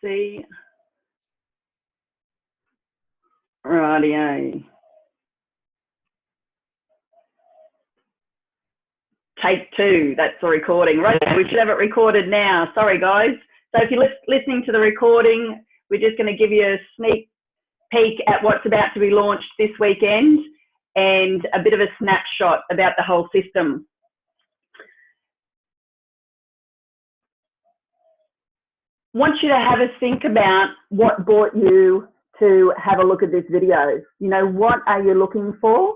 see. Rightio. Take two, that's the recording. Right, we should have it recorded now. Sorry, guys. So if you're listening to the recording, we're just going to give you a sneak peek at what's about to be launched this weekend and a bit of a snapshot about the whole system. I want you to have a think about what brought you to have a look at this video. You know, what are you looking for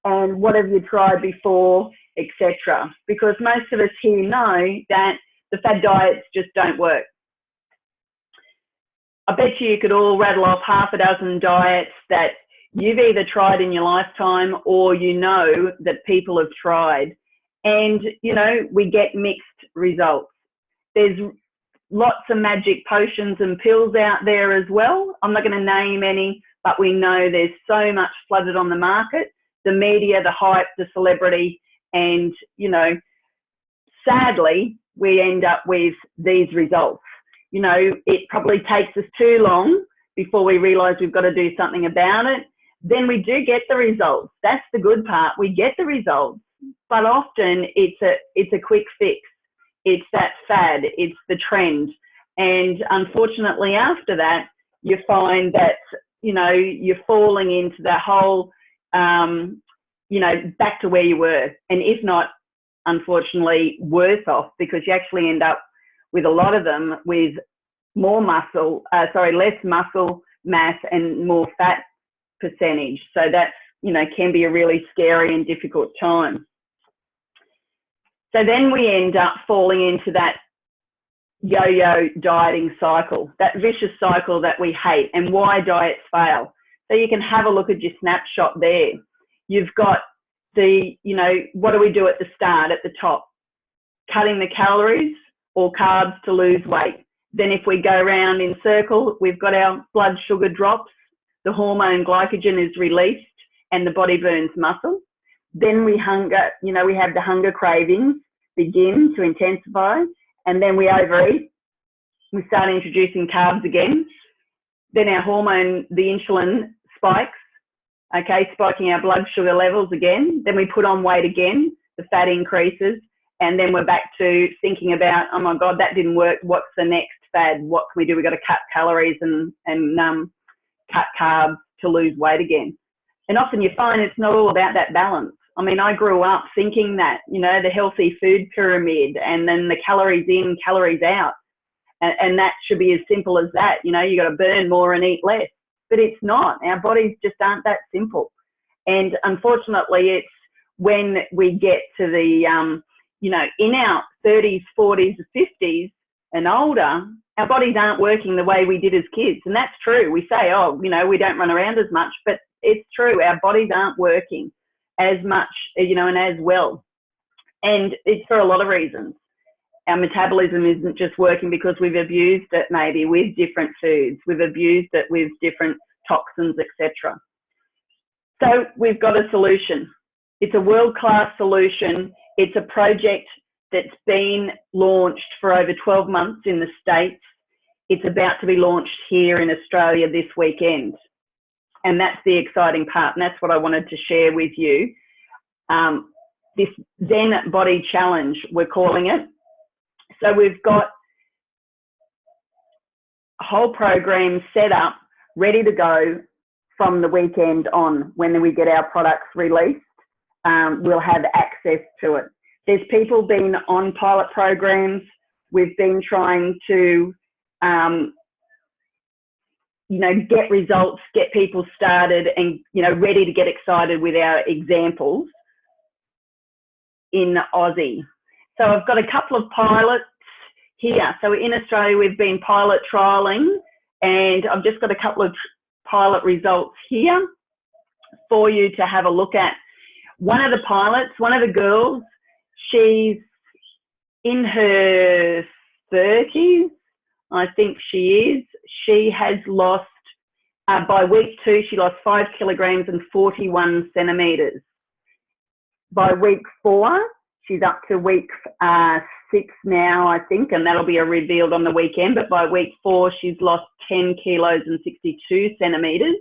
and what have you tried before, etc. Because most of us here know that the fad diets just don't work. I bet you could all rattle off half a dozen diets that you've either tried in your lifetime or you know that people have tried. And, you know, we get mixed results. There's lots of magic potions and pills out there as well. I'm not going to name any, but we know there's so much flooded on the market. The media, the hype, the celebrity, and, you know, sadly, we end up with these results. You know, it probably takes us too long before we realise we've got to do something about it. Then we do get the results. That's the good part. We get the results, but often it's a quick fix. It's that fad. It's the trend. And unfortunately, after that, you find that, you know, you're falling into that whole, you know, back to where you were. And if not, unfortunately, worse off, because you actually end up with a lot of them with more muscle, less muscle mass and more fat percentage. So that's, you know, can be a really scary and difficult time. So then we end up falling into that yo-yo dieting cycle, that vicious cycle that we hate, and why diets fail. So you can have a look at your snapshot there. You've got the, you know, what do we do at the start, at the top? Cutting the calories or carbs to lose weight. Then if we go around in circle, we've got our blood sugar drops, the hormone glycogen is released, and the body burns muscle. Then we hunger, you know, we have the hunger cravings begin to intensify, and then we overeat. We start introducing carbs again. Then our hormone, the insulin, spikes, okay, spiking our blood sugar levels again. Then we put on weight again, the fat increases, and then we're back to thinking about, oh my God, that didn't work. What's the next fad? What can we do? We've got to cut calories and cut carbs to lose weight again. And often you find it's not all about that balance. I mean, I grew up thinking that, you know, the healthy food pyramid and then the calories in, calories out. And that should be as simple as that. You know, you got to burn more and eat less. But it's not. Our bodies just aren't that simple. And unfortunately, it's when we get to the, you know, in our 30s, 40s, 50s and older, our bodies aren't working the way we did as kids. And that's true. We say, oh, you know, we don't run around as much, but it's true. Our bodies aren't working as much, you know, and as well. And it's for a lot of reasons. Our metabolism isn't just working because we've abused it maybe with different foods. We've abused it with different toxins, etc. So we've got a solution. It's a world-class solution. It's a project that's been launched for over 12 months in the States. It's about to be launched here in Australia this weekend. And that's the exciting part. And that's what I wanted to share with you. This Zen Body Challenge, we're calling it. So we've got a whole program set up, ready to go from the weekend on. When we get our products released, we'll have access to it. There's people been on pilot programs. We've been trying to, you know, get results, get people started and, you know, ready to get excited with our examples in Aussie. So I've got a couple of pilots here. So in Australia, we've been pilot trialing, and I've just got a couple of pilot results here for you to have a look at. One of the pilots, one of the girls, she's in her 30s, I think she is. She has lost, by week 2, she lost 5 kilograms and 41 centimetres. By week 4, She's up to week 6 now, I think, and that'll be revealed on the weekend. But by week 4, she's lost 10 kilos and 62 centimetres.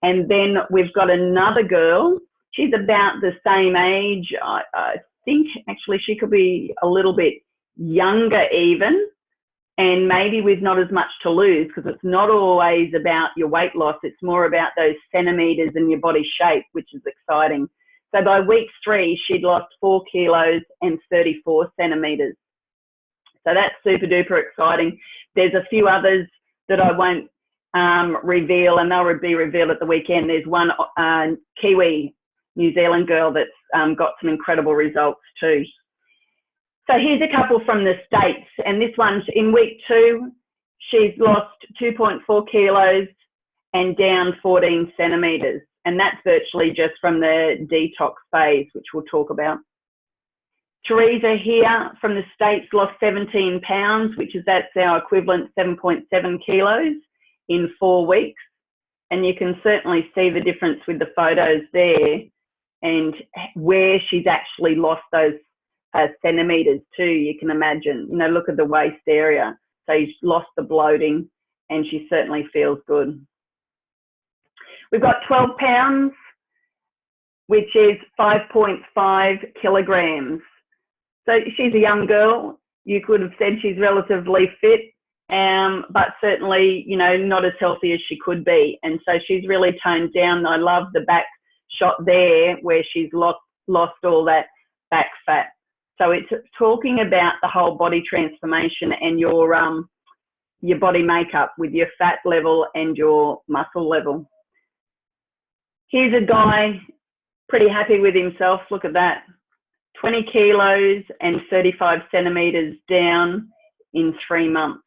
And then we've got another girl. She's about the same age. I think actually she could be a little bit younger even, and maybe with not as much to lose, because it's not always about your weight loss. It's more about those centimetres and your body shape, which is exciting. So by week 3, she'd lost 4 kilos and 34 centimetres. So that's super duper exciting. There's a few others that I won't reveal, and they'll be revealed at the weekend. There's one Kiwi New Zealand girl that's got some incredible results too. So here's a couple from the States, and this one's in week 2, she's lost 2.4 kilos and down 14 centimetres. And that's virtually just from the detox phase, which we'll talk about. Teresa here from the States lost 17 pounds, that's our equivalent 7.7 kilos in 4 weeks. And you can certainly see the difference with the photos there and where she's actually lost those centimetres too, you can imagine. You know, look at the waist area. So she's lost the bloating and she certainly feels good. We've got 12 pounds, which is 5.5 kilograms. So she's a young girl. You could have said she's relatively fit, but certainly, you know, not as healthy as she could be. And so she's really toned down. I love the back shot there where she's lost all that back fat. So it's talking about the whole body transformation and your body makeup with your fat level and your muscle level. Here's a guy pretty happy with himself. Look at that. 20 kilos and 35 centimetres down in 3 months.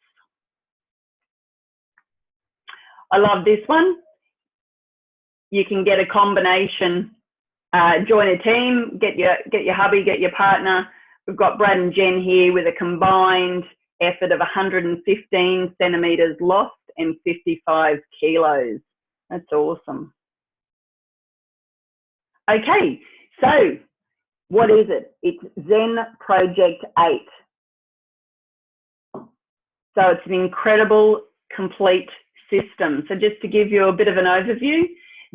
I love this one. You can get a combination, join a team, get your hubby, get your partner. We've got Brad and Jen here with a combined effort of 115 centimetres lost and 55 kilos. That's awesome. Okay, so what is it? It's ZEN Project 8. So it's an incredible, complete system. So just to give you a bit of an overview,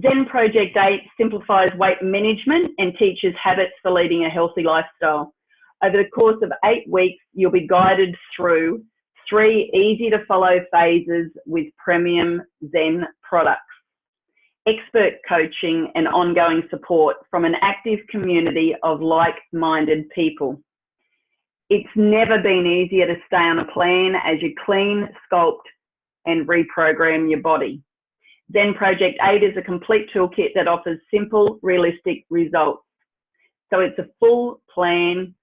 ZEN Project 8 simplifies weight management and teaches habits for leading a healthy lifestyle. Over the course of 8 weeks, you'll be guided through 3 easy-to-follow phases with premium ZEN products, expert coaching and ongoing support from an active community of like-minded people. It's never been easier to stay on a plan as you clean, sculpt and reprogram your body. ZEN Project 8 is a complete toolkit that offers simple, realistic results. So it's a full plan,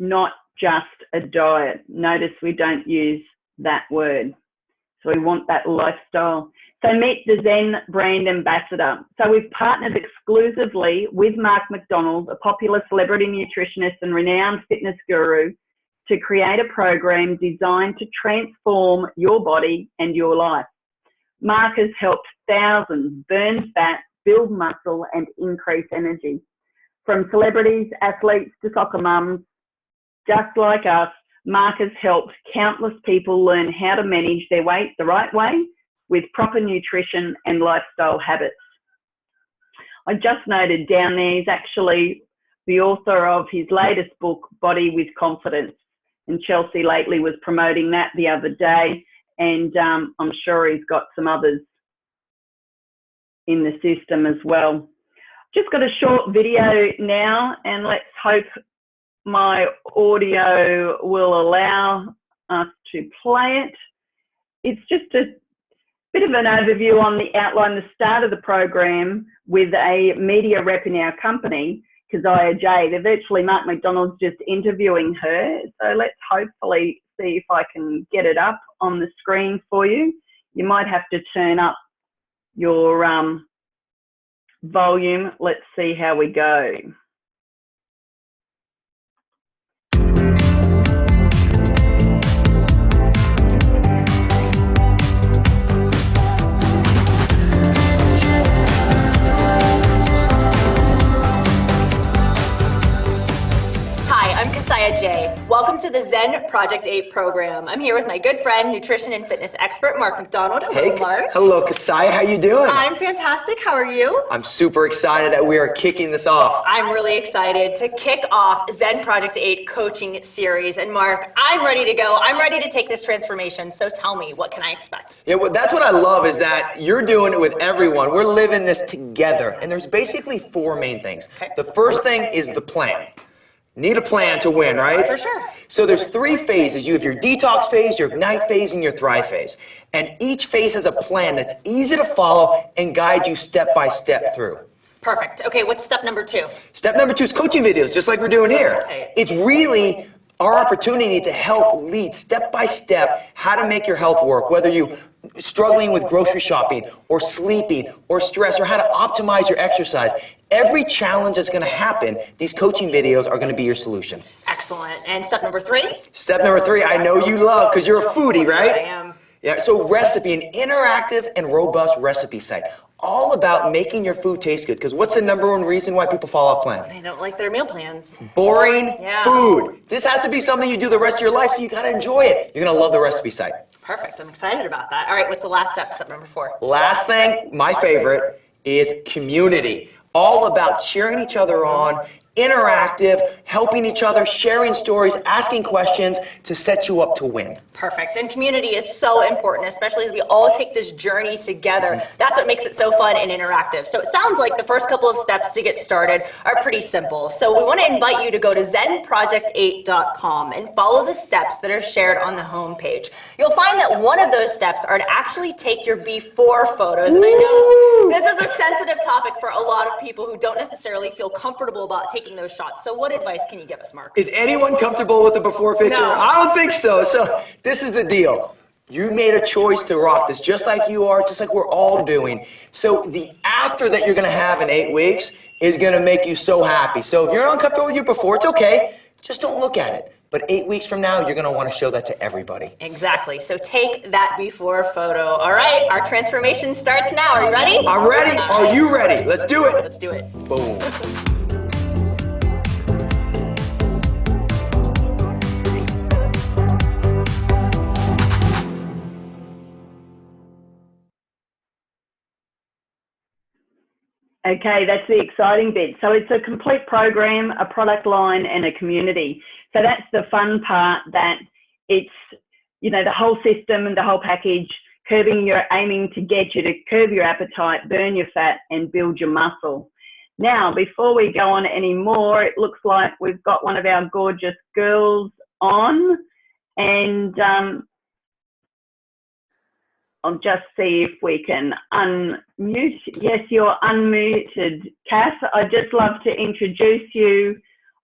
not just a diet. Notice we don't use that word. So we want that lifestyle. So meet the ZEN brand ambassador. So we've partnered exclusively with Mark McDonald, a popular celebrity nutritionist and renowned fitness guru, to create a program designed to transform your body and your life. Mark has helped thousands burn fat, build muscle and increase energy. From celebrities, athletes to soccer mums, just like us, Mark has helped countless people learn how to manage their weight the right way with proper nutrition and lifestyle habits. I just noted down there he's actually the author of his latest book, Body with Confidence. And Chelsea lately was promoting that the other day, and I'm sure he's got some others in the system as well. Just got a short video now, and let's hope my audio will allow us to play it. It's just a bit of an overview on the outline, the start of the program with a media rep in our company, Keziah J. They're virtually Mark McDonald's just interviewing her. So let's hopefully see if I can get it up on the screen for you. You might have to turn up your volume. Let's see how we go. ZEN Project 8 program. I'm here with my good friend, nutrition and fitness expert, Mark McDonald. Hey, Mark. hello, Kasaya. How you doing? I'm fantastic. How are you? I'm super excited that we are kicking this off. I'm really excited to kick off ZEN Project 8 coaching series. And Mark, I'm ready to go. I'm ready to take this transformation. So tell me, what can I expect? Yeah, well, that's what I love is that you're doing it with everyone. We're living this together. And there's basically four main things. Okay. The first thing is the plan. Need a plan to win, right? For sure. So there's three phases. You have your detox phase, your ignite phase, and your thrive phase. And each phase has a plan that's easy to follow and guide you step by step through. Perfect. Okay, what's step number 2? Step number 2 is coaching videos, just like we're doing here. Okay. It's really our opportunity to help lead step by step how to make your health work, whether you're struggling with grocery shopping or sleeping or stress or how to optimize your exercise. Every challenge that's going to happen, these coaching videos are going to be your solution. Excellent. And step number 3? Step number 3, I know you love because you're a foodie, right? I am. Yeah, so recipe, an interactive and robust recipe site. All about making your food taste good. Because what's the number one reason why people fall off plan? They don't like their meal plans. Boring Yeah. food. This has to be something you do the rest of your life, so you got to enjoy it. You're going to love the recipe site. Perfect. I'm excited about that. All right, what's the last step? Step number 4. Last thing, my favorite, is community. All about cheering each other on, interactive, helping each other, sharing stories, asking questions to set you up to win. Perfect. And community is so important, especially as we all take this journey together. That's what makes it so fun and interactive. So it sounds like the first couple of steps to get started are pretty simple. So we want to invite you to go to zenproject8.com and follow the steps that are shared on the homepage. You'll find that one of those steps are to actually take your before photos. And I know this is a sensitive topic for a lot of people who don't necessarily feel comfortable about taking those shots. So what advice can you give us, Mark? Is anyone comfortable with the before picture? No. I don't think so. So this is the deal. You made a choice to rock this just like you are, just like we're all doing. So the after that you're going to have in 8 weeks is going to make you so happy. So if you're uncomfortable with your before, it's okay. Just don't look at it. But 8 weeks from now, you're going to want to show that to everybody. Exactly. So take that before photo. All right, our transformation starts now. Are you ready? I'm ready. Are you ready? Let's do it. Let's do it. Boom. Okay, that's the exciting bit. So it's a complete program, a product line, and a community. So that's the fun part, that it's, you know, the whole system and the whole package, aiming to get you to curb your appetite, burn your fat, and build your muscle. Now, before we go on any more, it looks like we've got one of our gorgeous girls on, and I'll just see if we can unmute. Yes, you're unmuted, Kath. I'd just love to introduce you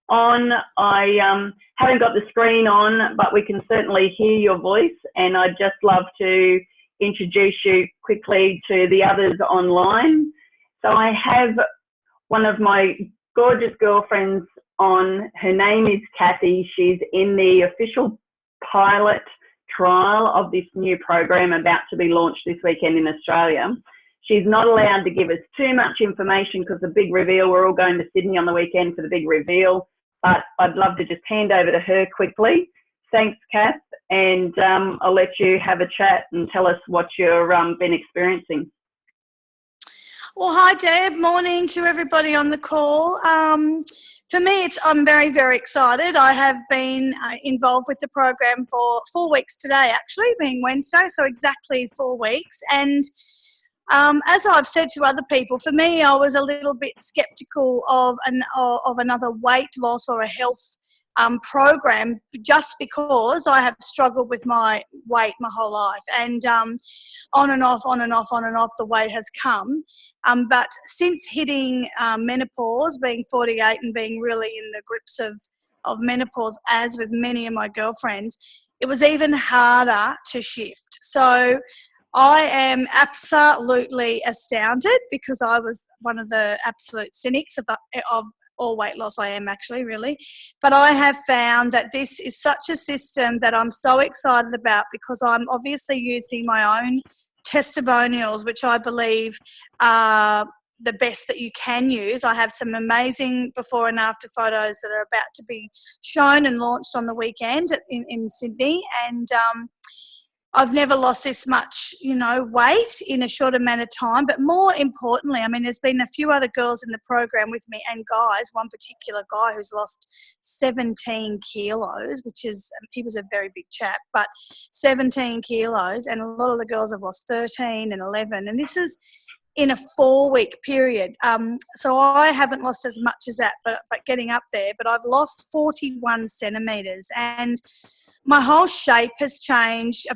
on. I haven't got the screen on, but we can certainly hear your voice, and I'd just love to introduce you quickly to the others online. So I have one of my gorgeous girlfriends on. Her name is Kathy. She's in the official pilot trial of this new program about to be launched this weekend in Australia. She's not allowed to give us too much information because the big reveal, we're all going to Sydney on the weekend for the big reveal, but I'd love to just hand over to her quickly. Thanks, Kath, and I'll let you have a chat and tell us what you've been experiencing. Well, hi, Deb. Morning to everybody on the call. For me, I'm very, very excited. I have been involved with the program for 4 weeks today, actually, being Wednesday, so exactly 4 weeks. And as I've said to other people, for me, I was a little bit sceptical of another weight loss or a health program, just because I have struggled with my weight my whole life, and on and off the weight has come. But since hitting menopause, being 48 and being really in the grips of menopause, as with many of my girlfriends, it was even harder to shift. So I am absolutely astounded, because I was one of the absolute cynics of all weight loss. I am actually, really. But I have found that this is such a system that I'm so excited about, because I'm obviously using my own testimonials, which I believe are the best that you can use. I have some amazing before and after photos that are about to be shown and launched on the weekend in Sydney. And I've never lost this much, weight in a short amount of time. But more importantly, I mean, there's been a few other girls in the program with me and guys, one particular guy who's lost 17 kilos, he was a very big chap, but 17 kilos. And a lot of the girls have lost 13 and 11. And this is in a 4-week period. So I haven't lost as much as that, but getting up there. But I've lost 41 centimetres, and my whole shape has changed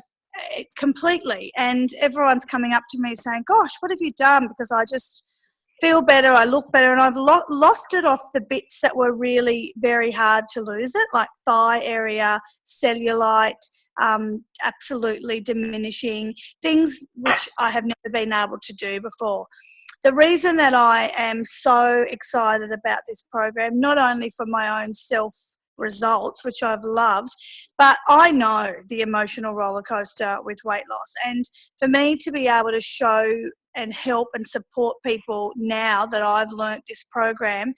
completely. And everyone's coming up to me saying, gosh, what have you done? Because I just feel better, I look better, and I've lost it off the bits that were really very hard to lose it, like thigh area, cellulite, absolutely diminishing, things which I have never been able to do before. The reason that I am so excited about this program, not only for my own self results, which I've loved, but I know the emotional roller coaster with weight loss. And for me to be able to show and help and support people now that I've learnt this program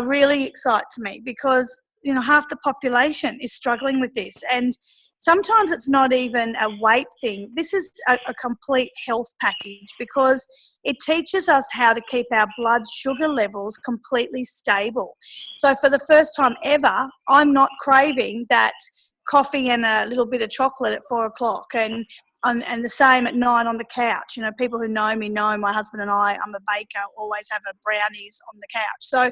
really excites me, because half the population is struggling with this. And sometimes it's not even a weight thing. This is a complete health package, because it teaches us how to keep our blood sugar levels completely stable. So for the first time ever, I'm not craving that coffee and a little bit of chocolate at 4 o'clock and the same at 9 on the couch. People who know me know my husband and I'm a baker, always have a brownies on the couch. So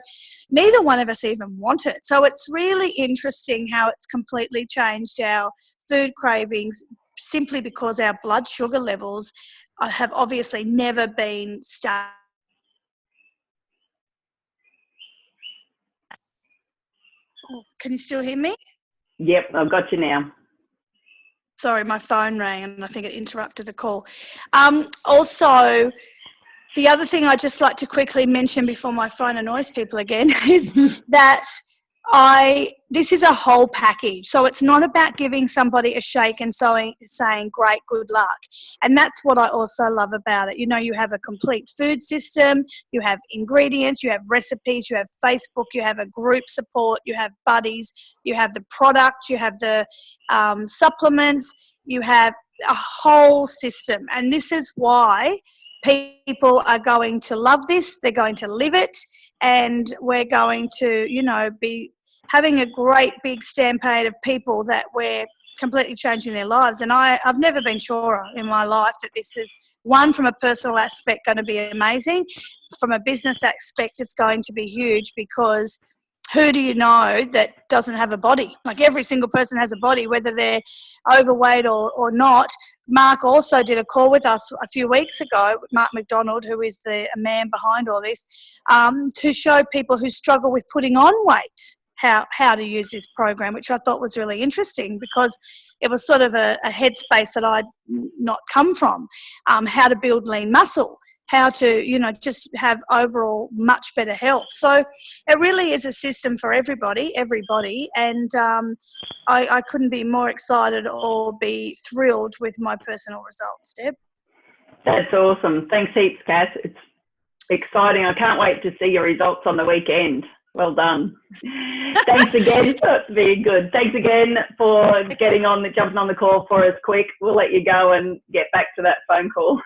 neither one of us even want it. So it's really interesting how it's completely changed our food cravings, simply because our blood sugar levels have obviously never been stable. Oh, can you still hear me? Yep, I've got you now. Sorry, my phone rang and I think it interrupted the call. Also, the other thing I'd just like to quickly mention before my phone annoys people again is that this is a whole package. So it's not about giving somebody a shake and saying, great, good luck. And that's what I also love about it. You have a complete food system, you have ingredients, you have recipes, you have Facebook, you have a group support, you have buddies, you have the product, you have the supplements, you have a whole system. And this is why people are going to love this, they're going to live it, and we're going to, be having a great big stampede of people that we're completely changing their lives. And I've never been surer in my life that this is, one, from a personal aspect, going to be amazing. From a business aspect, it's going to be huge, because who do you know that doesn't have a body? Like, every single person has a body, whether they're overweight or not. Mark also did a call with us a few weeks ago, Mark McDonald, who is the man behind all this, to show people who struggle with putting on weight how to use this program, which I thought was really interesting, because it was sort of a headspace that I'd not come from. How to build lean muscle, how to, just have overall much better health. So it really is a system for everybody, and I couldn't be more excited or be thrilled with my personal results, Deb. That's awesome. Thanks heaps, Cass. It's exciting. I can't wait to see your results on the weekend. Well done. Thanks again for being good. Thanks again for jumping on the call for us quick. We'll let you go and get back to that phone call.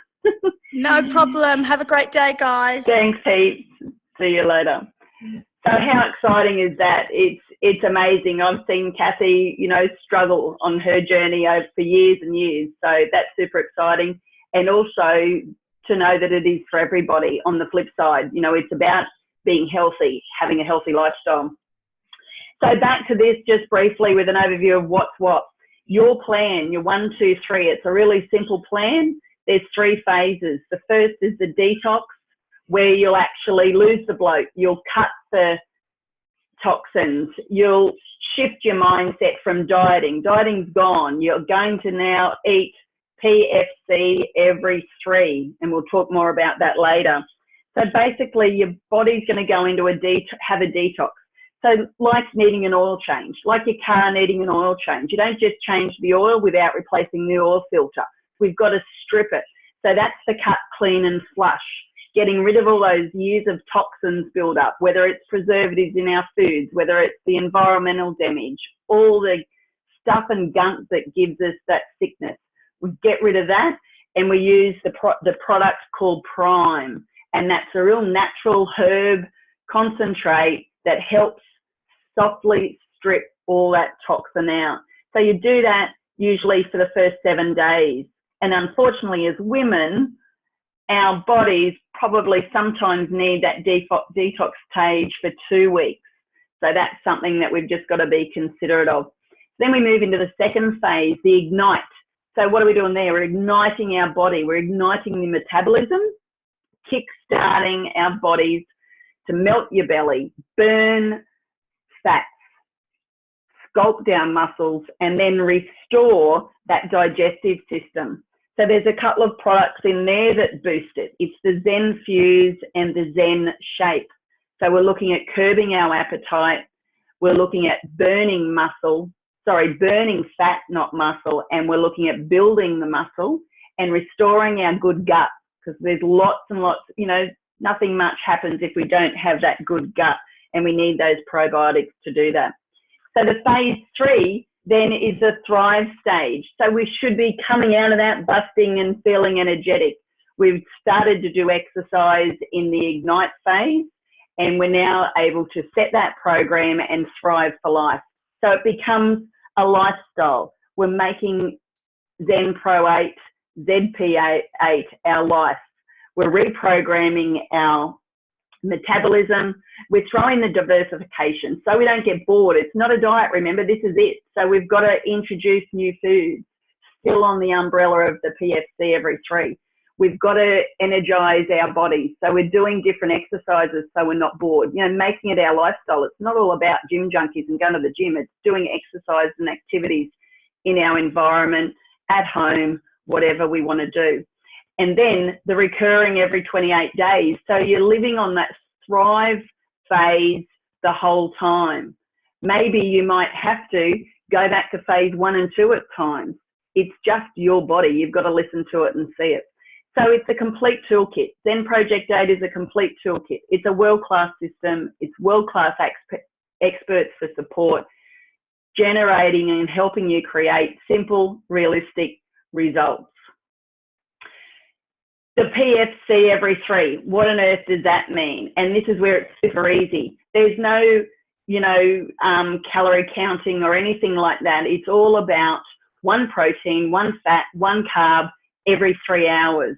No problem. Have a great day, guys. Thanks heaps. See you later. So how exciting is that? It's amazing. I've seen Kathy, struggle on her journey for years and years. So that's super exciting. And also to know that it is for everybody on the flip side. It's about being healthy, having a healthy lifestyle. So back to this just briefly with an overview of what's what. Your plan, your 1, 2, 3, it's a really simple plan. There's 3 phases. The first is the detox, where you'll actually lose the bloat. You'll cut the toxins. You'll shift your mindset from dieting. Dieting's gone. You're going to now eat PFCevery3, and we'll talk more about that later. So basically, your body's going to go into have a detox. So like needing an oil change, like your car needing an oil change. You don't just change the oil without replacing the oil filter. We've got to strip it. So that's the cut, clean and flush. getting rid of all those years of toxins build up, whether it's preservatives in our foods, whether it's the environmental damage, all the stuff and gunk that gives us that sickness. We get rid of that, and we use the product called Prime, and that's a real natural herb concentrate that helps softly strip all that toxin out. So you do that usually for the first 7 days. And unfortunately, as women, our bodies probably sometimes need that detox stage for 2 weeks. So that's something that we've just got to be considerate of. Then we move into the second phase, the ignite. So what are we doing there? We're igniting our body. We're igniting the metabolism, kick-starting our bodies to melt your belly, burn fats, sculpt our muscles, and then restore that digestive system. So there's a couple of products in there that boost it. It's the ZEN Fuse and the ZEN Shape. So we're looking at curbing our appetite. We're looking at burning fat, not muscle, and we're looking at building the muscle and restoring our good gut, because there's lots and lots, nothing much happens if we don't have that good gut, and we need those probiotics to do that. So the phase 3 then is the thrive stage. So we should be coming out of that busting and feeling energetic. We've started to do exercise in the ignite phase, and we're now able to set that program and thrive for life. So it becomes a lifestyle. We're making ZEN Pro 8, ZP8 our life. We're reprogramming our metabolism. We're throwing the diversification so we don't get bored. It's not a diet, remember, this is it. So we've got to introduce new foods, still on the umbrella of the PFCevery3. We've got to energize our bodies. So we're doing different exercises so we're not bored. Making it our lifestyle. It's not all about gym junkies and going to the gym. It's doing exercise and activities in our environment, at home, whatever we want to do. And then the recurring every 28 days. So you're living on that thrive phase the whole time. Maybe you might have to go back to phase 1 and 2 at times. It's just your body. You've got to listen to it and see it. So it's a complete toolkit. ZEN Project 8 is a complete toolkit. It's a world-class system. It's world-class experts for support, generating and helping you create simple, realistic results. The PFCevery3, what on earth does that mean? And this is where it's super easy. There's no, calorie counting or anything like that. It's all about 1 protein, 1 fat, 1 carb every 3 hours.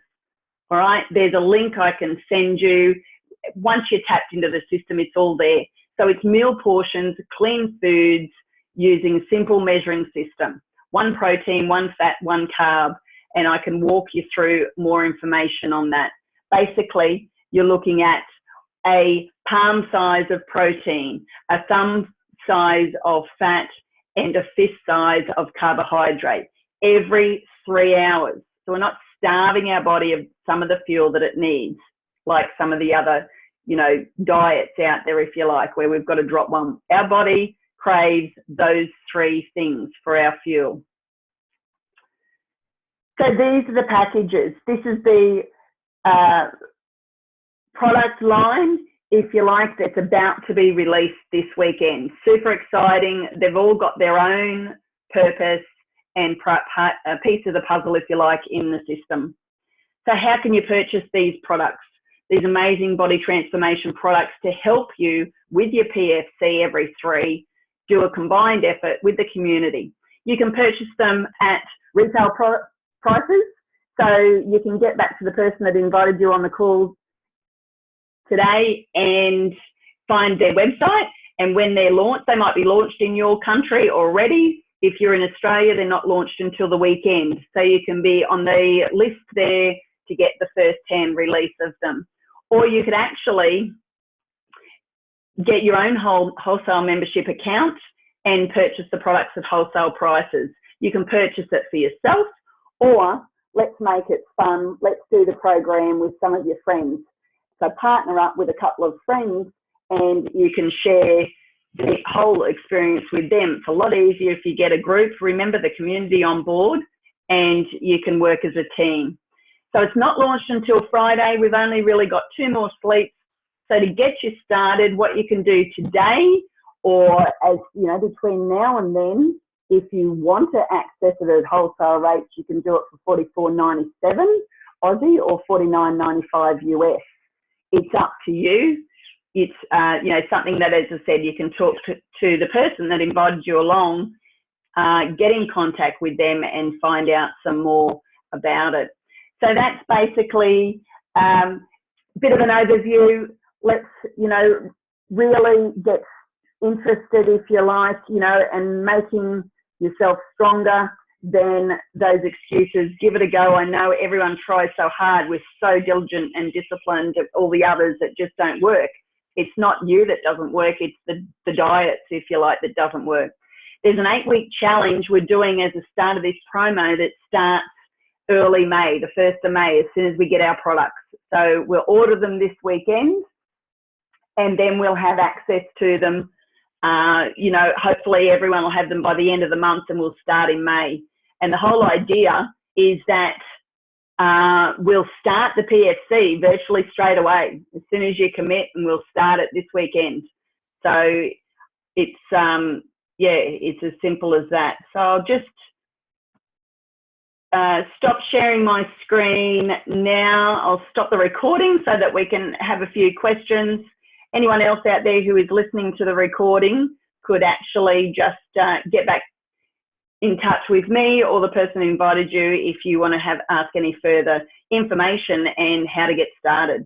All right, there's a link I can send you. Once you're tapped into the system, it's all there. So it's meal portions, clean foods, using simple measuring system. 1 protein, 1 fat, 1 carb. And I can walk you through more information on that. Basically, you're looking at a palm size of protein, a thumb size of fat, and a fist size of carbohydrate every 3 hours. So we're not starving our body of some of the fuel that it needs, like some of the other, diets out there, if you like, where we've got to drop one. Our body craves those 3 things for our fuel. So these are the packages. This is the product line, if you like, that's about to be released this weekend. Super exciting. They've all got their own purpose and a piece of the puzzle, if you like, in the system. So how can you purchase these products, these amazing body transformation products to help you with your PFCevery3 do a combined effort with the community? You can purchase them at retail prices. So you can get back to the person that invited you on the call today and find their website. And when they're launched, they might be launched in your country already. If you're in Australia, they're not launched until the weekend. So you can be on the list there to get the first-hand release of them. Or you could actually get your own wholesale membership account and purchase the products at wholesale prices. You can purchase it for yourself, or let's make it fun. Let's do the program with some of your friends. So partner up with a couple of friends and you can share the whole experience with them. It's a lot easier if you get a group. Remember the community on board and you can work as a team. So it's not launched until Friday. We've only really got 2 more sleeps. So to get you started, what you can do today, or as you know, between now and then, if you want to access it at wholesale rates, you can do it for $44.97 Aussie or $49.95 US. It's up to you. It's you know, something that, as I said, you can talk to the person that invited you along, get in contact with them and find out some more about it. So that's basically a bit of an overview. Let's, you know, really get interested, if you like, you know, and making yourself stronger than those excuses. Give it a go. I know everyone tries so hard. We're so diligent and disciplined at all the others that just don't work. It's not you that doesn't work. It's the diets, if you like, that doesn't work. There's an 8-week challenge we're doing as a start of this promo that starts early May, the 1st of May, as soon as we get our products. So we'll order them this weekend, and then we'll have access to them. You know, hopefully everyone will have them by the end of the month, and we'll start in May. And the whole idea is that we'll start the PFC virtually straight away, as soon as you commit, and we'll start it this weekend. So it's, yeah, it's as simple as that. So I'll just stop sharing my screen now. I'll stop the recording so that we can have a few questions. Anyone else out there who is listening to the recording could actually just get back in touch with me or the person who invited you if you want to ask any further information and how to get started.